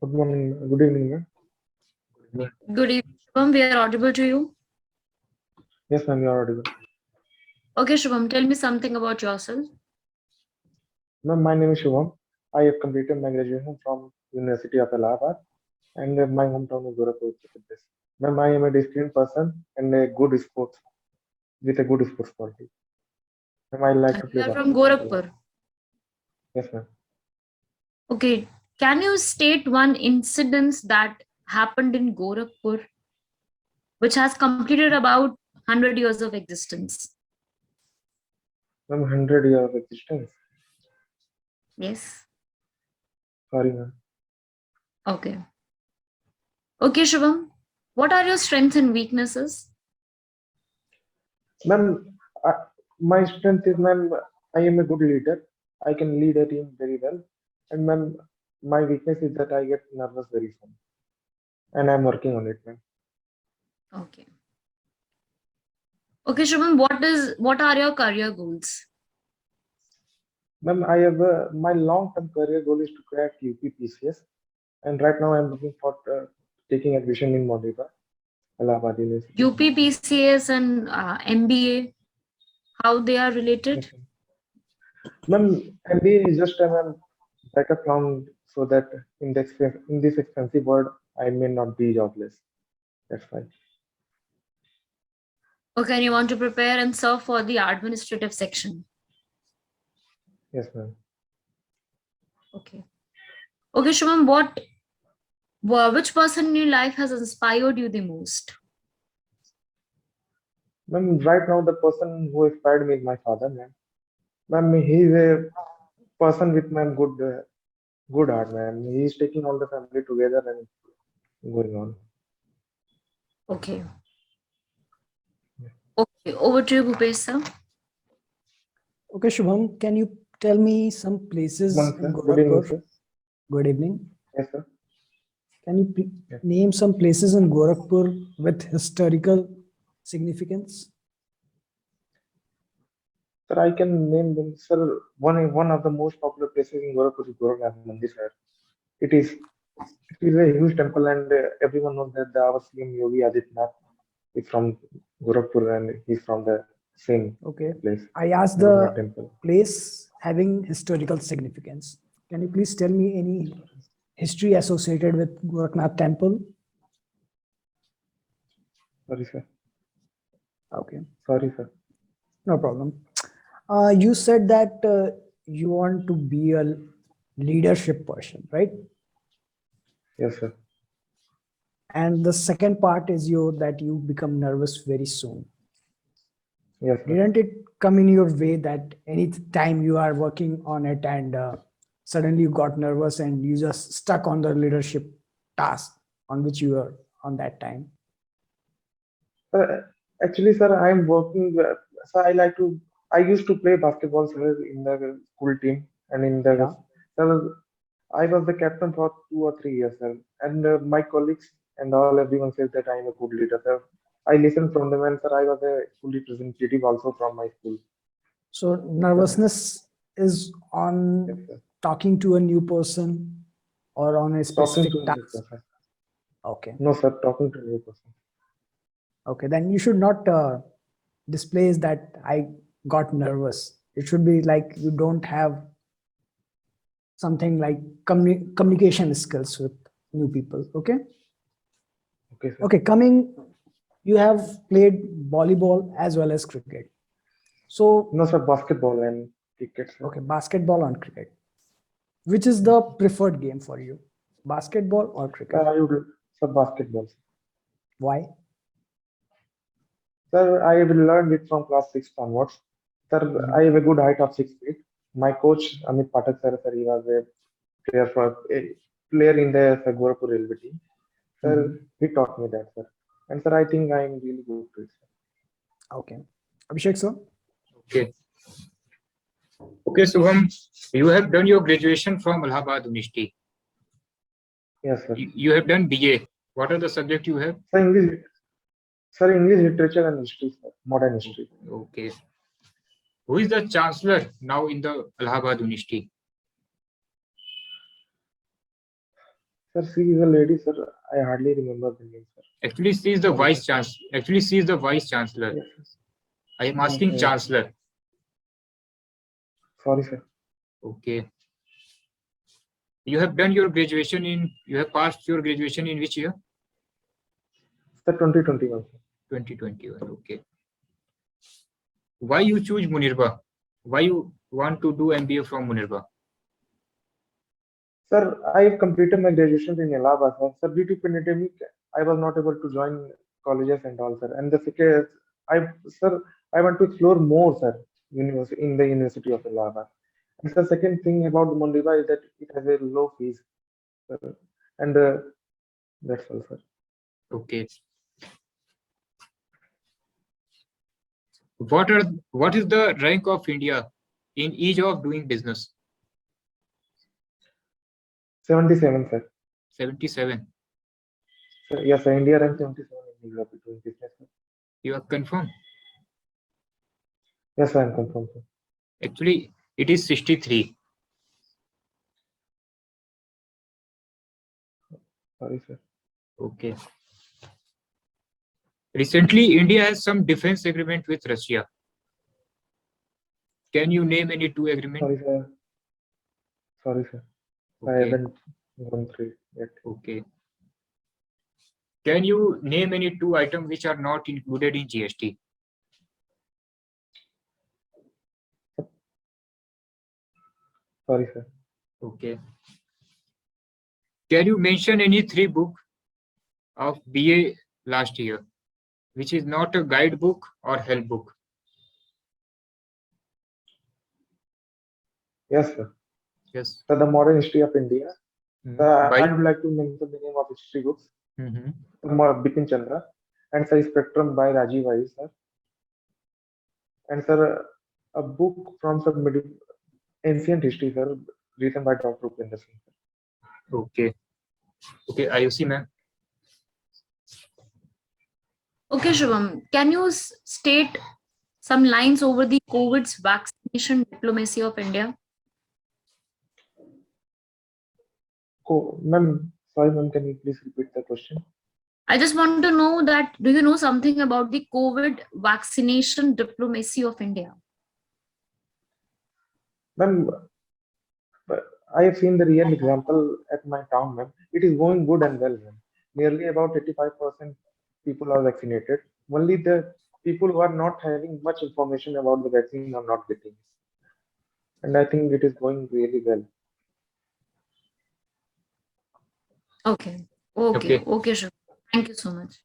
Good morning. Good evening, ma'am. Good evening, Shubham. We are audible to you. Yes, ma'am, you are audible. Okay, Shubham, tell me something about yourself. Ma'am, my name is Shubham. I have completed my graduation from University of Allahabad, and my hometown is Gorakhpur, Uttar Pradesh. Ma'am, I am a disciplined person and a good sports with a good sports quality. Ma'am, I like And to you play are from basketball a lot. Gorakhpur. Yes, ma'am. Okay, can you state one incident that happened in Gorakhpur which has completed about 100 years of existence? Ma'am, 100 years of existence. Yes. Sorry, ma'am. Okay. Okay, Shubham, what are your strengths and weaknesses? Ma'am, uh, my strength is, ma'am, I am a good leader. I can lead a team very well. And ma'am, my weakness is that I get nervous very soon, and I'm working on it, ma'am. Okay. Okay, Shubham, what are your career goals? Ma'am, I have my long-term career goal is to crack UPPCS, and right now I'm looking for taking admission in Modiba, Allahabad University. UPPCS and MBA, how they are Yes, related? ma'am. Ma'am, MBA is just a ma'am, backup plan so that in this expensive world, I may not be jobless. That's why. Okay, and you want to prepare and serve for the administrative section. Yes, ma'am. Okay. Okay, Shubham, which person in your life has inspired you the most? Ma'am, right now the person who inspired me is my father, ma'am. Ma'am, he's a person with ma'am good heart, ma'am. He's taking all the family together and going on. Okay. Okay, over to you, Bhupesh sir. Okay, Shubham, can you tell me some Good places morning, in sir. Good evening, Gorakhpur? sir. Good evening. Yes, sir. Can you Yes. name some places in Gorakhpur with historical significance? Sir, I can name them. Sir, one of the most popular places in Gorakhpur is Gorakhnath Mandir, sir. It is it is a huge temple, and everyone knows that our CM Yogi Adityanath is from Gorakhpur, and he's from the same Okay. place, I asked Gorakhnath the temple. place having historical significance. Can you please tell me any history associated with Gorakhnath temple? Sorry, sir. Okay, Sorry, sir. no problem. You said that you want to be a leadership person, right? Yes, sir. And the second part is that you become nervous very soon. Yes, sir. Didn't it come in your way that any time you are working on it and suddenly you got nervous and you just stuck on the leadership task on which you were on that time? Actually, sir, I'm working. So I like to. I used to play basketball, sir, in the school team and in the. Yeah. Sir, I was the captain for 2 or 3 years, sir. And my colleagues and all everyone says that I am a good leader, sir. I listened from them, and sir, I was a school representative also from my school. So Sir, nervousness is yes, on sir. talking to a new person or on a Talking to specific a new task. person. Okay. No, sir, talking to a new person. Okay. Then you should not displays that I got nervous. It should be like you don't have something like communication skills with new people. Okay. Okay, sir. Okay. Coming, you have played volleyball as well as cricket. So, No, sir, basketball and cricket, sir. okay, basketball and cricket. Which is the preferred game for you? Basketball or Sir, cricket? I would, sir, basketball. Why? Sir, I will learn it from class 6 onwards. Sir, I have a good height of 6 feet. My coach, Amit Pathak sir, he was a a player in the sir, Gorakhpur railway team. Mhm. Sir, he taught me that, sir. And sir, I think I am really good to it, sir. Okay. Abhishek, sir? Okay. Okay, Shubham, you have done your graduation from Allahabad University. Yes, sir. You have done BA. What are the subjects you have? Sir, English literature and history, sir. Modern history. Okay. Who is the chancellor now in the Allahabad University? Sir, she is a lady, sir. I hardly remember the name, sir. Actually, she is the Sorry, vice sir. chancellor. Actually, she is the vice chancellor. Yes, sir. I am asking Okay. chancellor. Sorry, sir. Okay. You have done your graduation in, you have passed your graduation in which year? Sir, 2021. 2021. Okay. Why you choose Munirba? Why you want to do MBA from Munirba? Sir, I completed my graduation in Allahabad, sir. Sir, due to pandemic, I was not able to join colleges and all, sir. And the second, sir, I want to explore more, sir, in the University of Allahabad. And the second thing about Mundiba is that it has a low fees, sir. And that's all, sir. Okay. What is the rank of India in ease of doing business? 77, sir. 77. Sir, yes, sir, India ranks 77 in Europe doing business, sir. You are confirmed? Yes, I am confirmed, sir. Actually, it is 63. Sorry, sir. Okay. Recently, India has some defense agreement with Russia. Can you name any two agreements? Sorry, sir. Sorry, sir. I Okay. haven't gone through it yet. Okay. Can you name any two items which are not included in GST? Sorry, sir. Okay. Can you mention any three books of BA last year, which is not a guidebook or help book? Yes, sir. Yes. So the modern history of India. By- I would like to mention the name of history books. Mhm. Bipin Chandra and sir Spectrum by Rajiv Rai, sir. And sir, a book from some ancient history, sir, written by Dr. Upendra Singh. Okay. Okay, IOC ma'am. Okay, Shubham, can you state some lines over the COVID's vaccination diplomacy of India? Ma'am, sorry, ma'am, can you please repeat the question? I just want to know that, do you know something about the COVID vaccination diplomacy of India? Ma'am, I have seen the real example at my town, ma'am. It is going good and well, ma'am. Nearly about 85% people are vaccinated. Only the people who are not having much information about the vaccine are not getting it. And I think it is going really well. Okay, okay, Okay. okay, Shubham. Thank you so much.